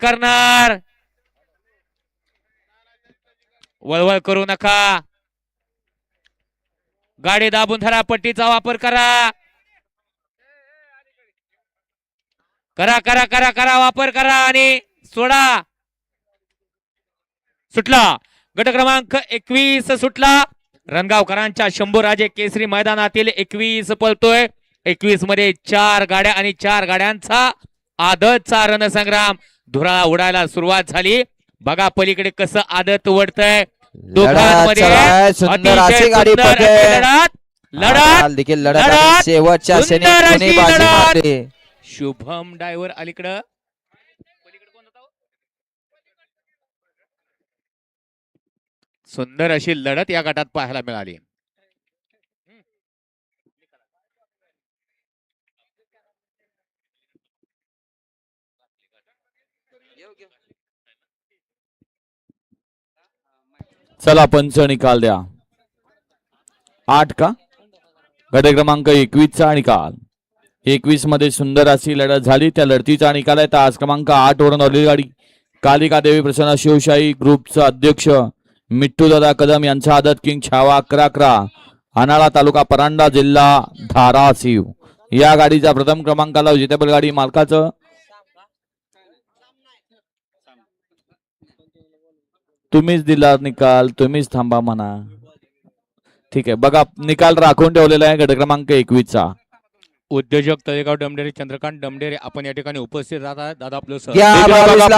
करणार, वळवळ करू नका, गाडी दाबून धरा, पट्टीचा वापर करा, करा करा करा करा वापर करा आणि सोडा. सुटला गट क्रमांक 21 सुटला. रणगावकरांच्या शंभूराजे केसरी मैदानातील 21 पळतोय. 21 मध्ये 4 गाड्या आणि 4 गाड्यांचा आदतचा रणसंग्राम धुराळा उडायला सुरुवात झाली. बघा पलीकडे कसं आदत वडतंय दोघांमध्ये. अतिशय गाडी लढत देखील लढत शेवटच्या क्षणी कोणी बाजी मारली. शुभम डायव्हर अलीकडं. सुंदर अशी लढत या गटात पाहायला मिळाली. चला पंच निकाल द्या. 8 का गट क्रमांक 21 चा निकाल. 21 मध्ये सुंदर अशी लढत झाली. त्या लढतीचा निकाल आहे तास क्रमांक 8 वरून आलेली गाडी कालिका देवी प्रसन्न शिवशाही ग्रुपचा अध्यक्ष मिट्टू दादा कदम यांचा आदत किंग छावा 11 अनाळा तालुका परांडा जिल्हा धाराशिव. या गाडीचा प्रथम क्रमांकाला विजेतेबल गाडी मालकाचं तुम्हीच दिला निकाल, तुम्हीच थांबा म्हणा. ठीक आहे बघा निकाल राखून ठेवलेला आहे गट क्रमांक 21 चा. उद्योजक तळेगाव डमडेरे चंद्रकांत डमडेरे आपण या ठिकाणी उपस्थित राहतात. दादा आपलं